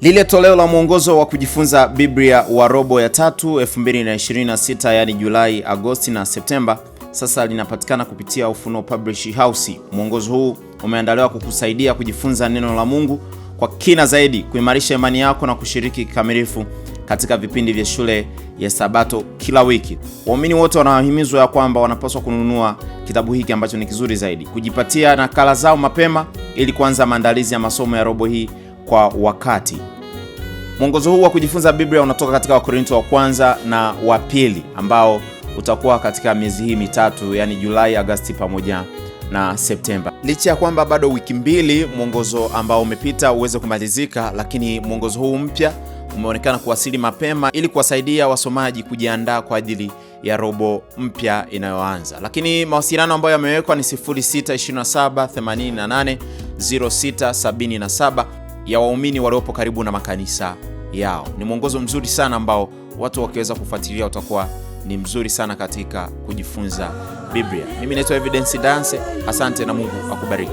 Lile toleo la mwongozo wa kujifunza Biblia wa robo ya 3 2026, yani Julai, Agosti na Septemba, sasa linapatikana kupitia Ufunuo Publishing House. Mwongozo huu umeandaliwa kukusaidia kujifunza neno la Mungu kwa kina zaidi, kuimarisha imani yako na kushiriki kikamilifu katika vipindi vya shule ya Sabato kila wiki. Waumini wote wanahimizwa ya kwamba wanapaswa kununua kitabu hiki ambacho ni kizuri zaidi, kujipatia nakala zao mapema ili kuanza maandalizi ya masomo ya robo hii kwa wakati. Mwongozo huu wa kujifunza Biblia unatoka katika Wakorintho wa kwanza na wa pili, ambao utakuwa katika miezi hii mitatu, yani Julai, Agosti pamoja na Septemba. Licha ya kwamba bado wiki mbili mwongozo ambao umepita uweze kumalizika, lakini mwongozo huu mpya umeonekana kuwasili mapema ili kuwasaidia wasomaji kujiandaa kwa ajili ya robo mpya inayoanza. Lakini mawasiliano ambayo yamewekwa ni 0627880677 ya waumini waliopo karibu na makanisa yao. Ni mwongozo mzuri sana ambao watu wakiweza kufuatilia utakuwa ni mzuri sana katika kujifunza Biblia. Mimi naitwa Evidence Dance. Asante na Mungu akubariki.